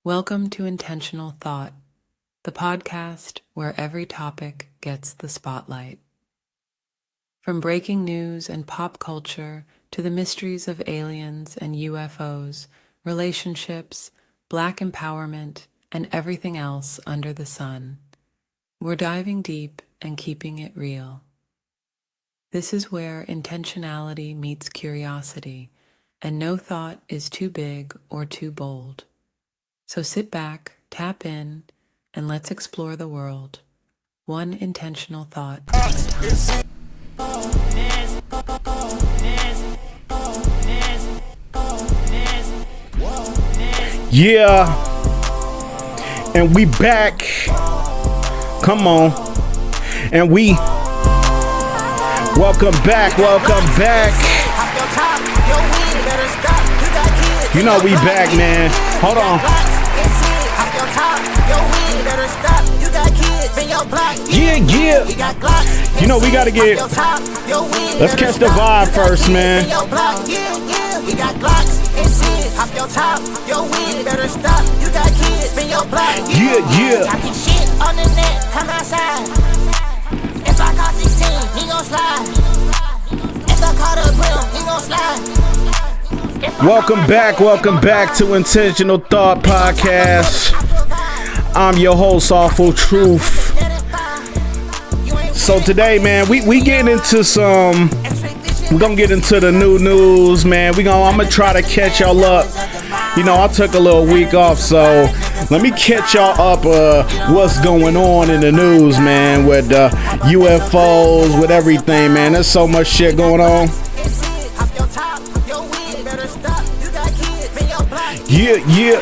Welcome to Intentional Thought, the podcast where every topic gets the spotlight. From breaking news and pop culture to the mysteries of aliens and UFOs, relationships, Black empowerment, and everything else under the sun, we're diving deep and keeping it real. This is where intentionality meets curiosity, and no thought is too big or too bold. So sit back, tap in, and let's explore the world, one intentional thought at a time. Yeah, and we back. Come on, and we welcome back. You know we back, man. Hold on. Yeah. You know we gotta get. Let's catch the vibe first, man. We got Glocks and shit. Hop your top, your weed better stop. You got kids, been your block. Yeah. Talking shit on the net, come outside. If I caught 16, he gon' slide. If I caught a grill, he gon' slide. Welcome back to Intentional Thought Podcast. I'm your host, Awful Truth. So today, man, we getting into some. We're gonna get into the new news, man. I'm gonna try to catch y'all up. You know, I took a little week off, so let me catch y'all up what's going on in the news, man, with UFOs, with everything, man. There's so much shit going on. Yeah.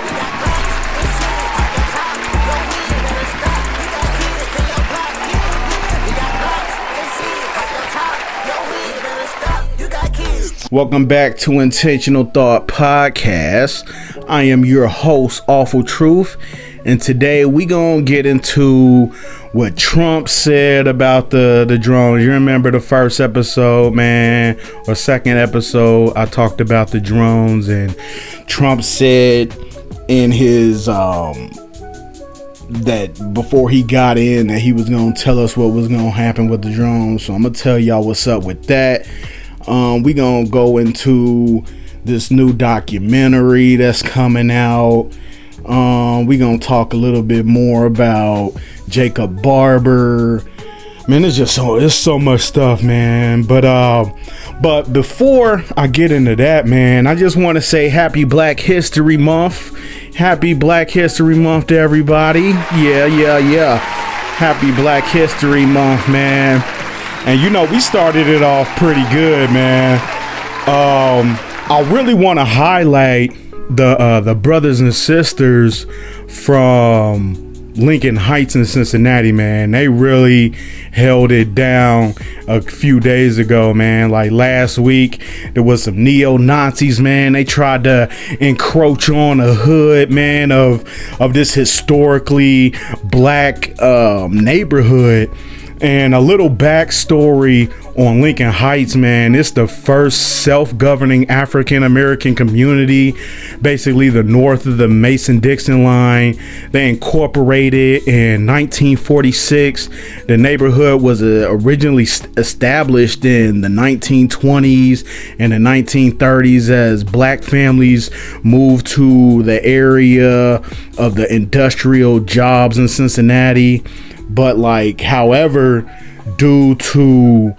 Welcome back to Intentional Thought Podcast. I am your host, Awful Truth, and today we gonna get into what Trump said about the drones. You remember the first episode, man, or second episode, I talked about the drones, and Trump said in his that before he got in that he was gonna tell us what was gonna happen with the drones. So I'm gonna tell y'all what's up with that. We gonna go into this new documentary that's coming out. We gonna talk a little bit more about Jacob Barber. Man, it's so much stuff, man. But before I get into that, man, I just want to say Happy Black History Month. Happy Black History Month to everybody. Yeah. Happy Black History Month, man. And you know, we started it off pretty good, man. I really want to highlight the brothers and sisters from Lincoln Heights in Cincinnati, man. They really held it down a few days ago, man. Like last week, there was some neo-Nazis, man. They tried to encroach on a hood, man, of this historically Black neighborhood. And a little backstory on Lincoln Heights, man. It's the first self-governing African-American community, basically the north of the Mason-Dixon line. They incorporated in 1946. The neighborhood was originally established in the 1920s and the 1930s as Black families moved to the area of the industrial jobs in Cincinnati. But however, due to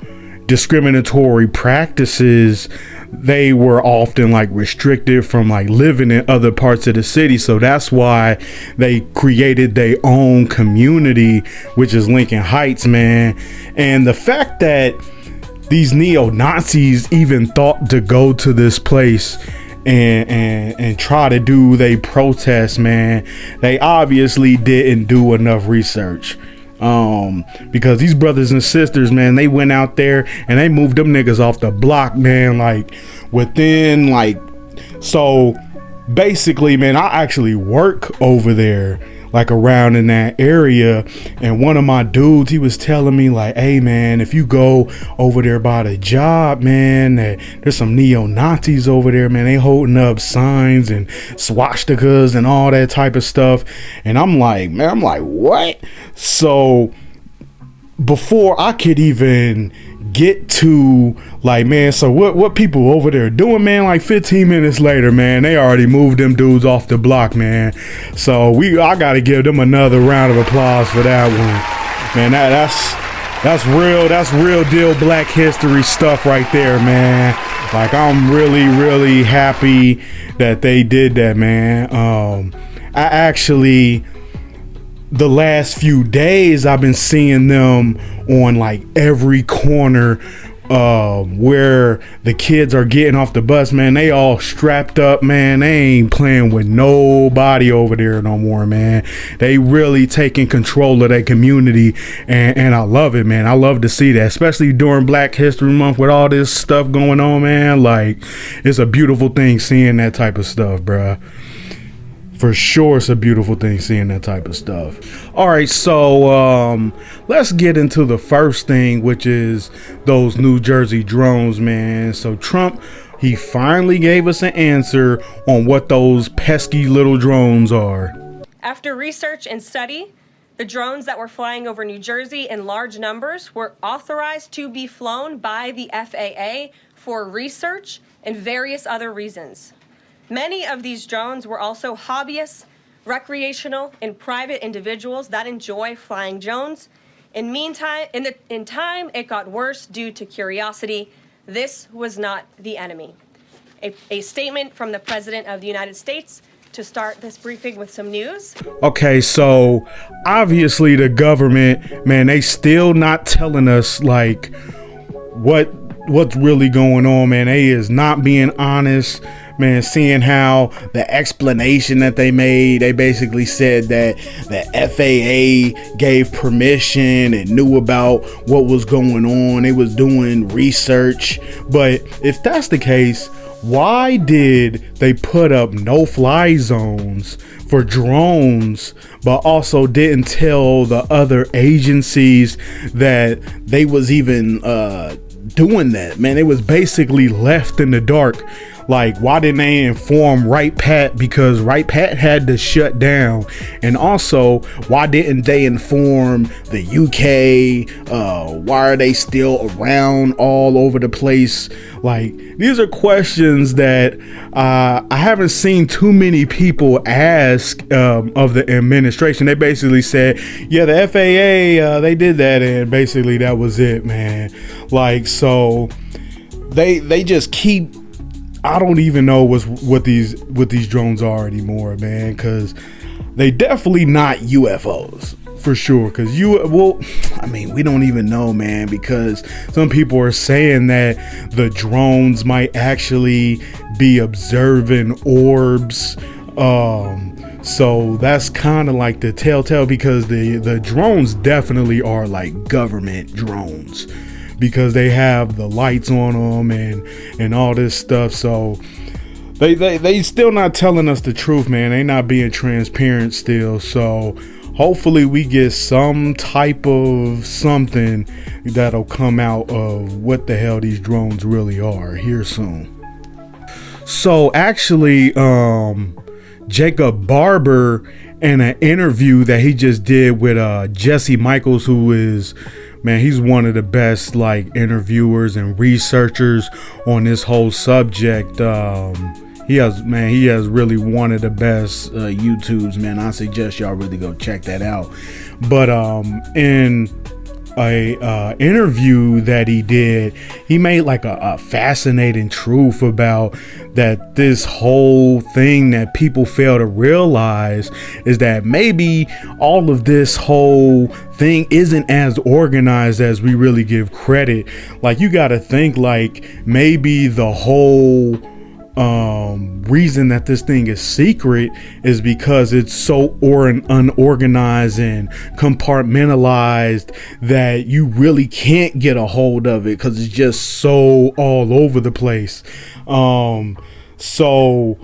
discriminatory practices, they were often restricted from living in other parts of the city. So that's why they created their own community, which is Lincoln Heights, man. And the fact that these neo-Nazis even thought to go to this place and try to do they protest, man, they obviously didn't do enough research. Because these brothers and sisters, man, they went out there and they moved them niggas off the block, man, so basically, man, I actually work over there. like around in that area. And one of my dudes, he was telling me like, hey man, if you go over there by the job, man, there's some neo-Nazis over there, man. They holding up signs and swastikas and all that type of stuff. And I'm like, what? So before I could even get to like, man, so what people over there doing, man, like 15 minutes later, man, they already moved them dudes off the block, man. So I gotta give them another round of applause for that one, man. That's real deal Black history stuff right there, man. Like, I'm really happy that they did that, man. I actually, the last few days, I've been seeing them on like every corner where the kids are getting off the bus, man. They all strapped up, man. They ain't playing with nobody over there no more, man. They really taking control of that community, and I love it, man. I love to see that, especially during Black History Month with all this stuff going on, man. Like, it's a beautiful thing seeing that type of stuff, bruh. For sure, it's a beautiful thing seeing that type of stuff. All right, so let's get into the first thing, which is those New Jersey drones, man. So Trump, he finally gave us an answer on what those pesky little drones are. After research and study, the drones that were flying over New Jersey in large numbers were authorized to be flown by the FAA for research and various other reasons. Many of these drones were also hobbyists, recreational, and private individuals that enjoy flying drones. In time, it got worse due to curiosity. This was not the enemy. A statement from the President of the United States to start this briefing with some news. Okay, so obviously the government, man, they still not telling us like what's really going on, man. They is not being honest. Man, seeing how the explanation that they made, they basically said that the FAA gave permission and knew about what was going on. They was doing research. But if that's the case, why did they put up no-fly zones for drones, but also didn't tell the other agencies that they was even doing that? Man, it was basically left in the dark. Like, why didn't they inform Right Pat? Because Right Pat had to shut down. And also, why didn't they inform the UK? Why are they still around all over the place? Like, these are questions that I haven't seen too many people ask of the administration. They basically said, yeah, the FAA, they did that, and basically that was it, man. Like, so they just keep, I don't even know what these drones are anymore, man, because they definitely not UFOs for sure. Because we don't even know, man, because some people are saying that the drones might actually be observing orbs. So that's kind of like the telltale, because the drones definitely are like government drones, because they have the lights on them and all this stuff. So they still not telling us the truth, man. They not being transparent still. So hopefully we get some type of something that'll come out of what the hell these drones really are here soon. So actually, Jacob Barber, in an interview that he just did with Jesse Michaels, who is, man, he's one of the best like interviewers and researchers on this whole subject. He has really one of the best YouTubes, man. I suggest y'all really go check that out. But in a interview that he did, he made like a fascinating truth about that this whole thing that people fail to realize is that maybe all of this whole thing isn't as organized as we really give credit. Like, you got to think like maybe the whole reason that this thing is secret is because it's so unorganized and compartmentalized that you really can't get a hold of it, because it's just so all over the place. So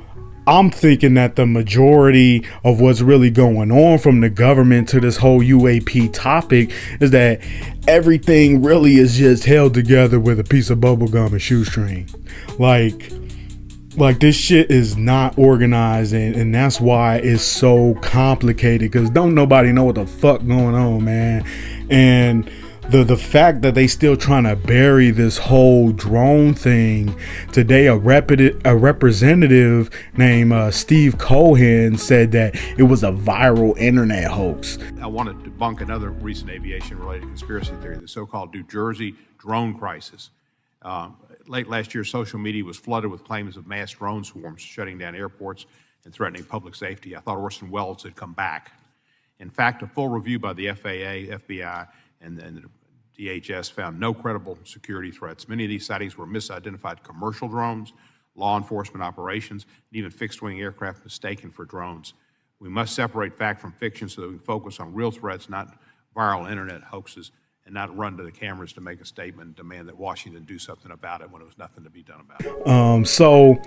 I'm thinking that the majority of what's really going on from the government to this whole UAP topic is that everything really is just held together with a piece of bubble gum and shoestring. Like this shit is not organized, and that's why it's so complicated, because don't nobody know what the fuck going on, man. And the fact that they still trying to bury this whole drone thing. Today, a representative named Steve Cohen said that it was a viral internet hoax. I want to debunk another recent aviation-related conspiracy theory, the so-called New Jersey drone crisis. Late last year, social media was flooded with claims of mass drone swarms shutting down airports and threatening public safety. I thought Orson Welles had come back. In fact, a full review by the FAA, FBI, and the DHS found no credible security threats. Many of these sightings were misidentified commercial drones, law enforcement operations, and even fixed-wing aircraft mistaken for drones. We must separate fact from fiction so that we can focus on real threats, not viral internet hoaxes, and not run to the cameras to make a statement and demand that Washington do something about it when there was nothing to be done about it. So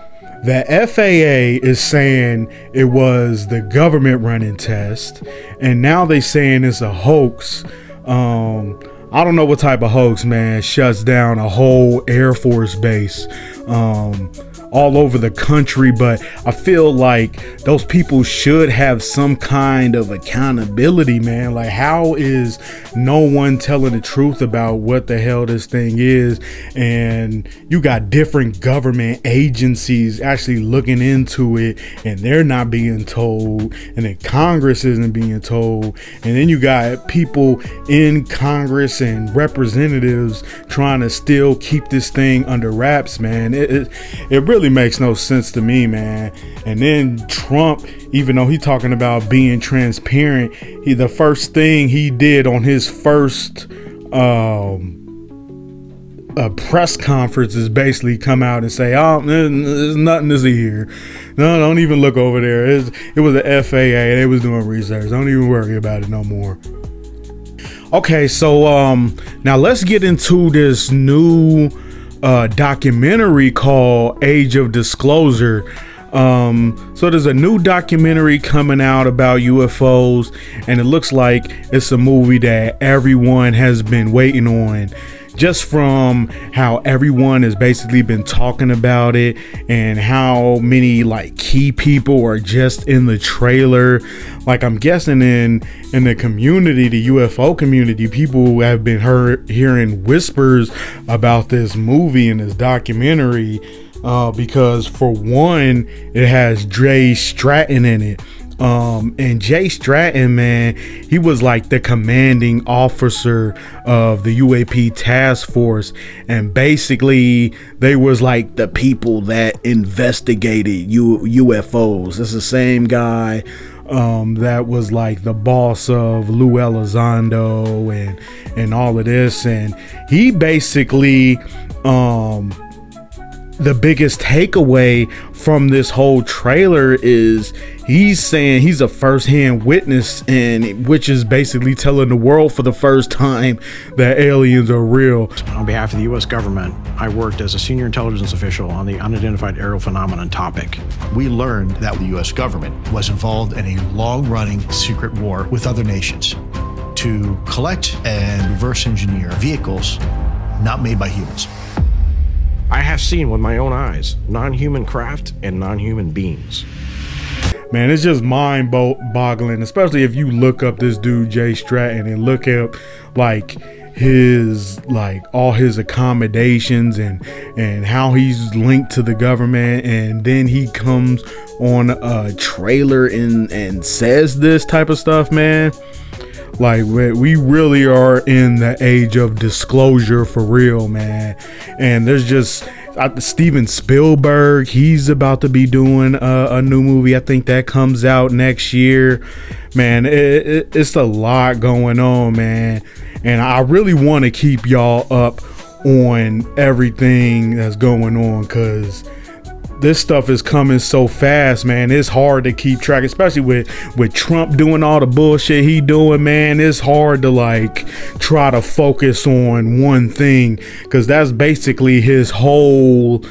the FAA is saying it was the government running test, and now they saying it's a hoax. I don't know what type of hoax, man, shuts down a whole Air Force base all over the country. But I feel like those people should have some kind of accountability, man. Like, how is no one telling the truth about what the hell this thing is? And you got different government agencies actually looking into it, and they're not being told, and then Congress isn't being told, and then you got people in Congress and representatives trying to still keep this thing under wraps, man. It really makes no sense to me, man. And then Trump, even though he's talking about being transparent, the first thing he did on his first press conference is basically come out and say, "Oh, there's nothing to see here. No, don't even look over there. It was the FAA. They was doing research. Don't even worry about it no more." Okay, so now let's get into this new documentary called Age of Disclosure. So there's a new documentary coming out about UFOs, and it looks like it's a movie that everyone has been waiting on, just from how everyone has basically been talking about it and how many like key people are just in the trailer. Like, I'm guessing in the community, the UFO community, people have been hearing whispers about this movie and this documentary, because for one, it has Jay Stratton in it. And Jay Stratton, man, he was like the commanding officer of the UAP task force, and basically they was like the people that investigated UFOs. It's the same guy that was like the boss of Elizondo and all of this, and he basically the biggest takeaway from this whole trailer is he's saying he's a first-hand witness, and which is basically telling the world for the first time that aliens are real. On behalf of the U.S. government, I worked as a senior intelligence official on the unidentified aerial phenomenon topic. We learned that the U.S. government was involved in a long-running secret war with other nations to collect and reverse engineer vehicles not made by humans. I have seen with my own eyes non-human craft and non-human beings. Man, it's just mind-boggling, especially if you look up this dude Jay Stratton and look up like his all his accommodations and how he's linked to the government, and then he comes on a trailer and says this type of stuff, man. Like, we really are in the age of disclosure for real, man. And there's just Steven Spielberg, he's about to be doing a new movie. I think that comes out next year. Man, it's a lot going on, man. And I really want to keep y'all up on everything that's going on, because this stuff is coming so fast, man. It's hard to keep track, especially with Trump doing all the bullshit he doing, man. It's hard to like try to focus on one thing, because that's basically his whole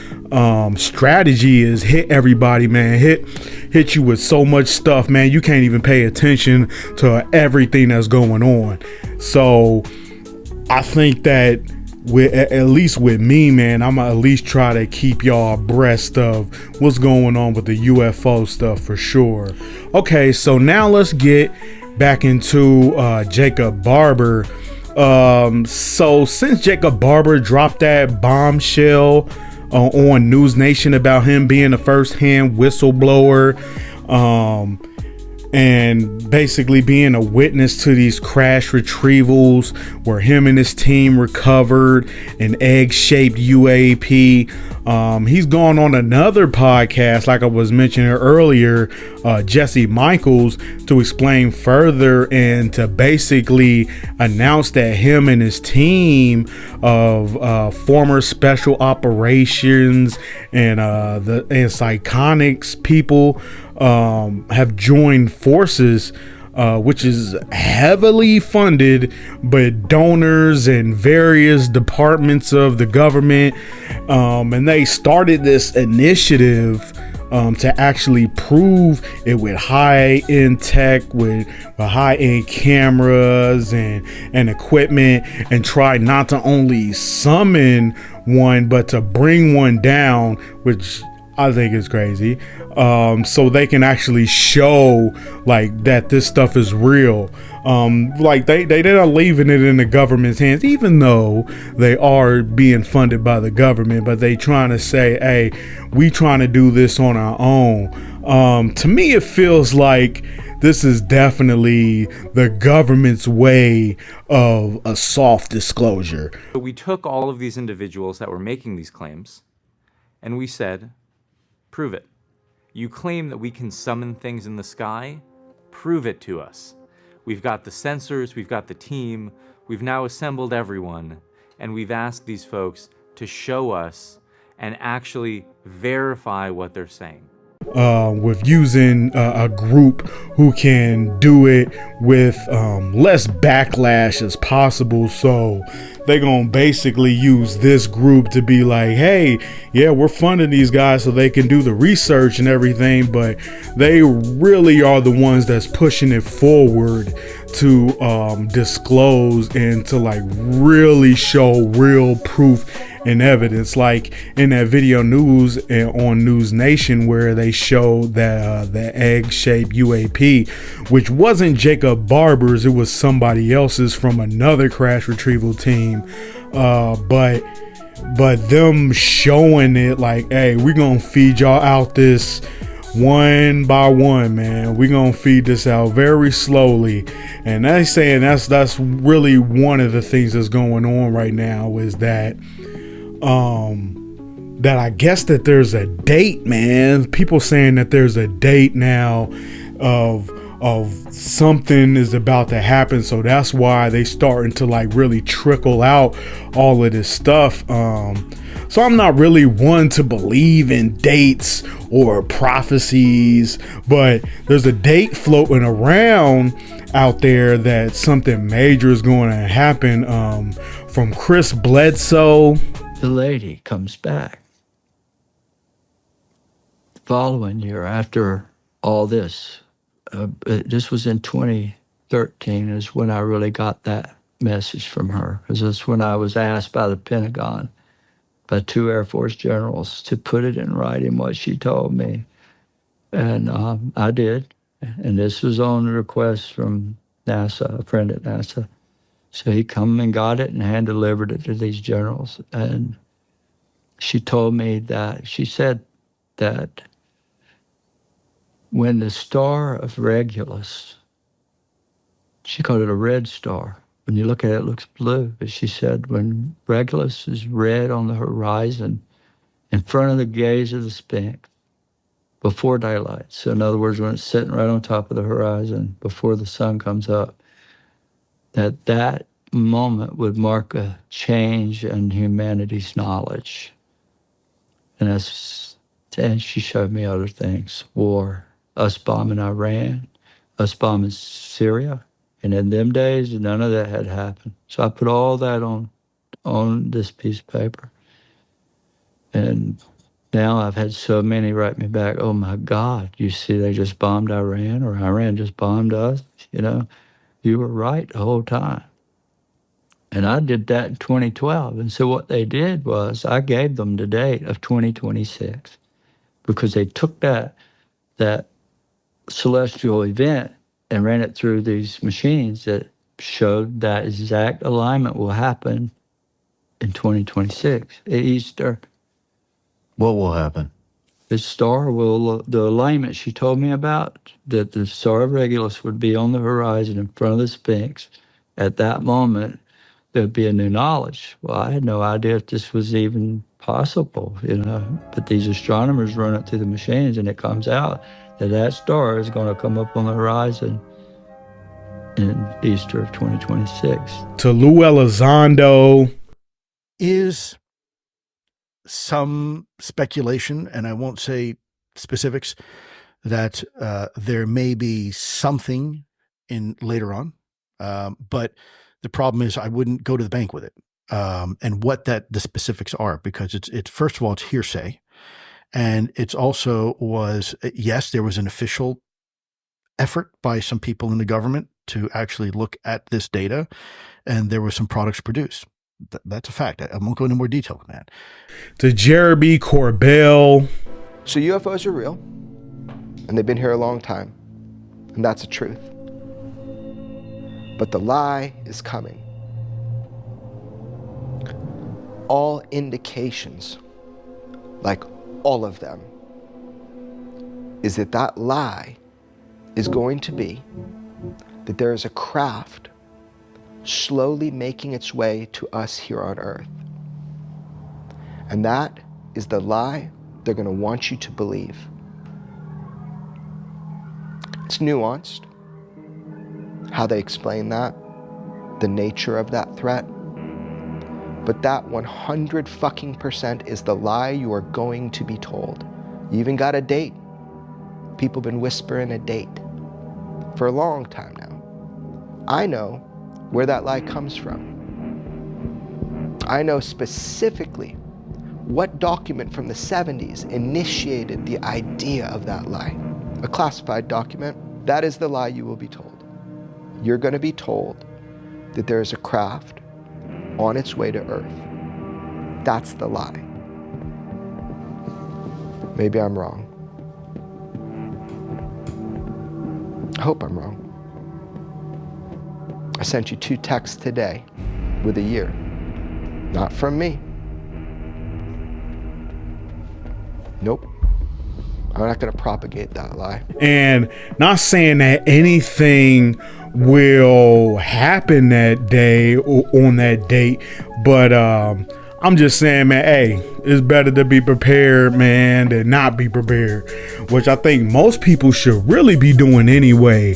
strategy is hit everybody, man. Hit you with so much stuff, man. You can't even pay attention to everything that's going on. So I think that at least with me, man, I'm gonna at least try to keep y'all abreast of what's going on with the UFO stuff for sure. Okay, so now let's get back into Jacob Barber. So since Jacob Barber dropped that bombshell on News Nation about him being a first-hand whistleblower, and basically being a witness to these crash retrievals where him and his team recovered an egg-shaped UAP. He's gone on another podcast, like I was mentioning earlier, Jesse Michaels, to explain further and to basically announce that him and his team of former special operations and psychonics people have joined forces, which is heavily funded by donors and various departments of the government, and they started this initiative to actually prove it with high-end tech, with high-end cameras and equipment, and try not to only summon one but to bring one down, which I think is crazy, so they can actually show like that this stuff is real. Like they're not leaving it in the government's hands, even though they are being funded by the government, but they trying to say, hey, we trying to do this on our own. To me, it feels like this is definitely the government's way of a soft disclosure. We took all of these individuals that were making these claims and we said, prove it. You claim that we can summon things in the sky? Prove it to us. We've got the sensors, we've got the team, we've now assembled everyone, and we've asked these folks to show us and actually verify what they're saying. With using a group who can do it with less backlash as possible. So they're gonna basically use this group to be like, hey, yeah, we're funding these guys so they can do the research and everything, but they really are the ones that's pushing it forward to disclose and to like really show real proof and evidence, like in that video news on News Nation where they showed that the egg-shaped UAP, which wasn't Jacob Barber's, it was somebody else's from another crash retrieval team, but them showing it like, hey, we're gonna feed y'all out this one by one, man. We're gonna feed this out very slowly. And they saying that's really one of the things that's going on right now, is that that I guess that there's a date, man. People saying that there's a date now of something is about to happen, so that's why they starting to like really trickle out all of this stuff. So I'm not really one to believe in dates or prophecies, but there's a date floating around out there that something major is going to happen. From Chris Bledsoe. The lady comes back the following year after all this. This was in 2013 is when I really got that message from her, because that's when I was asked by the Pentagon, by 2 Air Force generals, to put it in writing what she told me. And I did. And this was on the request from NASA, a friend at NASA. So he come and got it and hand-delivered it to these generals. And she told me that, she said that when the star of Regulus, she called it a red star. When you look at it, it looks blue. But she said when Regulus is red on the horizon, in front of the gaze of the Sphinx, before daylight. So in other words, when it's sitting right on top of the horizon, before the sun comes up, that moment would mark a change in humanity's knowledge. And she showed me other things. War, us bombing Iran, us bombing Syria. And in them days, none of that had happened. So I put all that on this piece of paper. And Now I've had so many write me back, oh my God, you see they just bombed Iran, or Iran just bombed us. You were right the whole time. And I did that in 2012. And so what they did was I gave them the date of 2026 because they took that celestial event and ran it through these machines that showed that exact alignment will happen in 2026 at Easter. What will happen? The alignment she told me about, that the star of Regulus would be on the horizon in front of the Sphinx. At that moment, there'd be a new knowledge. Well, I had no idea if this was even possible, But these astronomers run it through the machines, and it comes out that star is going to come up on the horizon in Easter of 2026. To Lou Elizondo. Is some speculation, and I won't say specifics, that there may be something in later on, but the problem is I wouldn't go to the bank with it, and what the specifics are, because it's first of all, it's hearsay, and it's also yes, there was an official effort by some people in the government to actually look at this data, and there were some products produced. That's a fact. I won't go into more detail than that. To Jeremy Corbell. So UFOs are real, and they've been here a long time, and that's the truth. But the lie is coming. All indications, like all of them, is that lie is going to be that there is a craft slowly making its way to us here on Earth. And that is the lie they're going to want you to believe. It's nuanced, how they explain that, the nature of that threat. But that 100% is the lie you are going to be told. You even got a date. People have been whispering a date for a long time now. I know where that lie comes from. I know specifically what document from the 70s initiated the idea of that lie. A classified document. That is the lie you will be told. You're going to be told that there is a craft on its way to Earth. That's the lie. Maybe I'm wrong. I hope I'm wrong. I sent you 2 texts today with a year. Not from me. Nope. I'm not going to propagate that lie. And not saying that anything will happen that day or on that date, but I'm just saying, man, hey, it's better to be prepared, man, than not be prepared, which I think most people should really be doing anyway.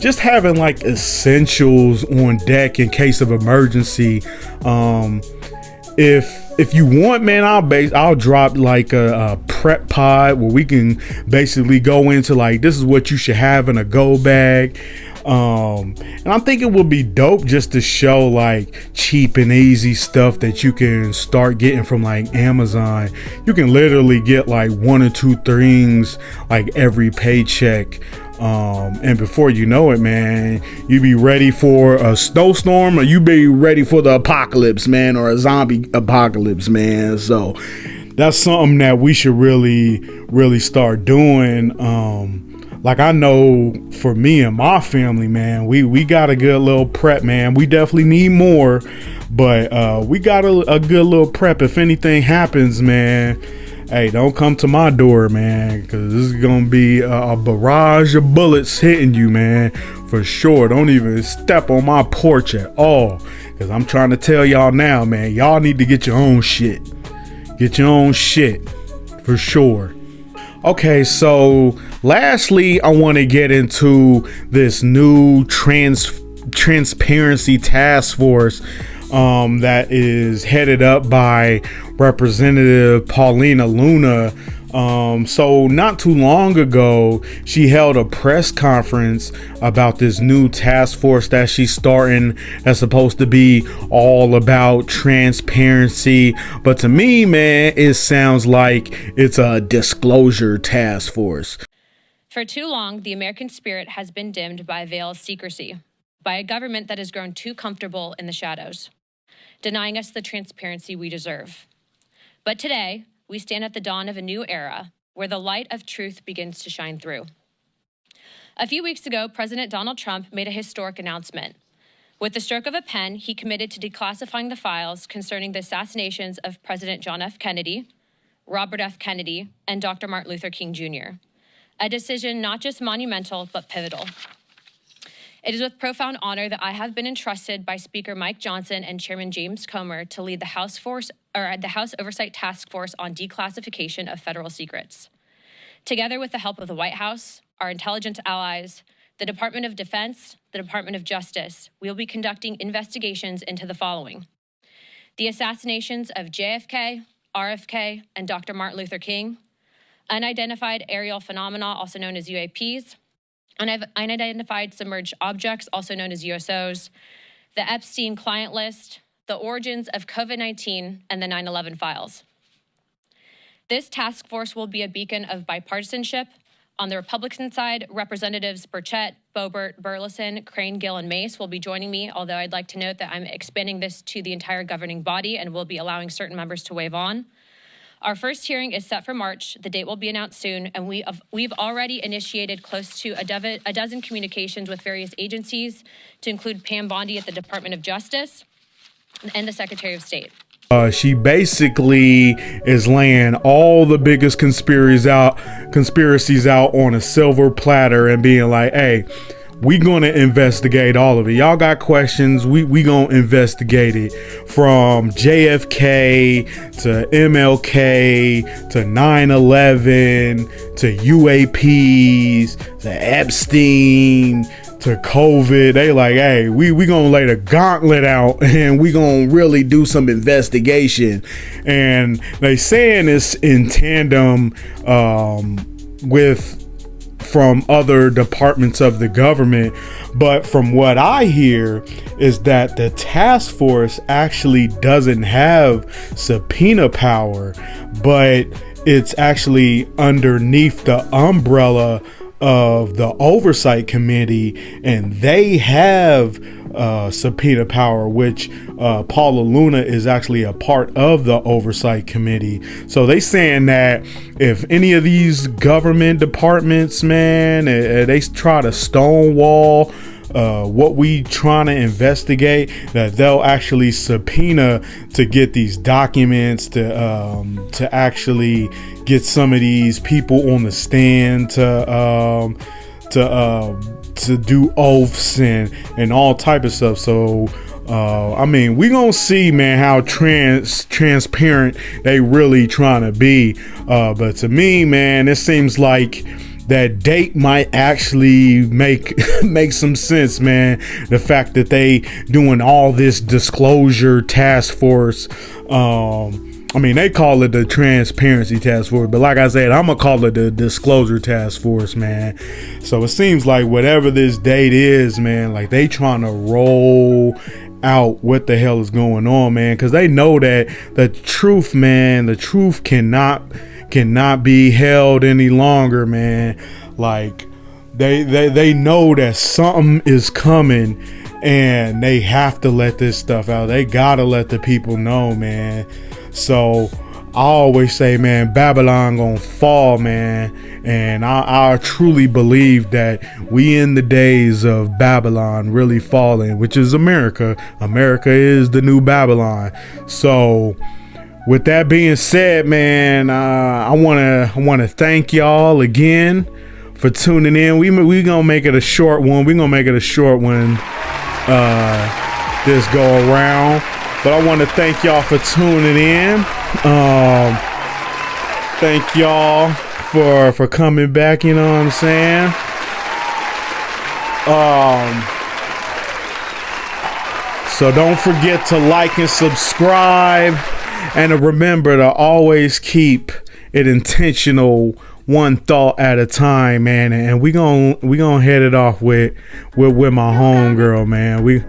Just having like essentials on deck in case of emergency. If you want, man, I'll drop like a prep pod where we can basically go into like, this is what you should have in a go bag. And I think it would be dope just to show like cheap and easy stuff that you can start getting from like Amazon. You can literally get like 1 or 2 things like every paycheck. And before you know it, man, you be ready for a snowstorm, or you be ready for the apocalypse, man, or a zombie apocalypse, man. So that's something that we should really start doing. Like I know for me and my family, man, we got a good little prep, man. We definitely need more, but we got a good little prep. If anything happens, man, hey, don't come to my door, man, because this is gonna be a barrage of bullets hitting you, man, for sure. Don't even step on my porch at all, because I'm trying to tell y'all now, man, y'all need to get your own shit. Get your own shit, for sure. Okay, so lastly, I want to get into this new transparency task force that is headed up by Representative Paulina Luna. So not too long ago, she held a press conference about this new task force that she's starting that's supposed to be all about transparency. But to me, man, it sounds like it's a disclosure task force. For too long, the American spirit has been dimmed by a veil of secrecy, by a government that has grown too comfortable in the shadows, denying us the transparency we deserve. But today, we stand at the dawn of a new era where the light of truth begins to shine through. A few weeks ago, President Donald Trump made a historic announcement. With the stroke of a pen, he committed to declassifying the files concerning the assassinations of President John F. Kennedy, Robert F. Kennedy, and Dr. Martin Luther King Jr., a decision not just monumental, but pivotal. It is with profound honor that I have been entrusted by Speaker Mike Johnson and Chairman James Comer to lead the House Oversight Task Force on Declassification of Federal Secrets. Together with the help of the White House, our intelligence allies, the Department of Defense, the Department of Justice, we will be conducting investigations into the following: the assassinations of JFK, RFK, and Dr. Martin Luther King, unidentified aerial phenomena, also known as UAPs, unidentified submerged objects, also known as USOs, the Epstein client list, the origins of COVID-19, and the 9/11 files. This task force will be a beacon of bipartisanship. On the Republican side, Representatives Burchett, Boebert, Burleson, Crane, Gill, and Mace will be joining me, although I'd like to note that I'm expanding this to the entire governing body and will be allowing certain members to waive on. Our first hearing is set for March. The date will be announced soon, and we've already initiated close to a dozen communications with various agencies, to include Pam Bondi at the Department of Justice and the Secretary of State. She basically is laying all the biggest conspiracies out on a silver platter and being like, hey, we gonna investigate all of it. Y'all got questions, we gonna investigate it, from JFK to MLK to 9/11 to UAPs to Epstein to COVID. They like, hey, we gonna lay the gauntlet out and we gonna really do some investigation. And they saying this in tandem from other departments of the government. But from what I hear is that the task force actually doesn't have subpoena power, but it's actually underneath the umbrella of the oversight committee, and they have subpoena power, which Paulina Luna is actually a part of the oversight committee. So they saying that if any of these government departments, man, they try to stonewall what we trying to investigate, that they'll actually subpoena to get these documents, to actually get some of these people on the stand to do oaths and all type of stuff. So I mean, we gonna see, man, how transparent they really trying to be. But to me, man, it seems like that date might actually make some sense, man. The fact that they doing all this disclosure task force. I mean, they call it the transparency task force, but like I said, I'm gonna call it the disclosure task force, man. So it seems like whatever this date is, man, like they trying to roll out what the hell is going on, man, because they know that the truth, man, the truth cannot be held any longer, man. Like they know that something is coming and they have to let this stuff out. They gotta let the people know, man. So I always say, man, Babylon gonna fall, man. And I truly believe that we in the days of Babylon really falling, which is America. America is the new Babylon. So with that being said, man, I wanna thank y'all again for tuning in. We gonna make it a short one. This go around. But I want to thank y'all for tuning in. Thank y'all for coming back, you know what I'm saying? So don't forget to like and subscribe, and to remember to always keep it intentional, one thought at a time, man. And we gonna head it off with my homegirl, man. We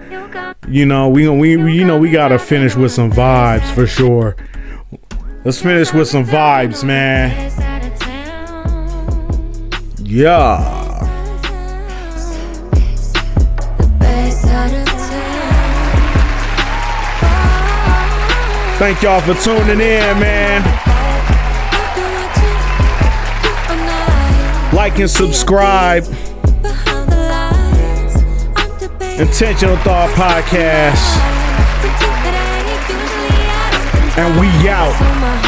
gotta finish with some vibes for sure. Let's finish with some vibes, man. Yeah. Thank y'all for tuning in, man. Like and subscribe. Intentional Thought Podcast. And we out.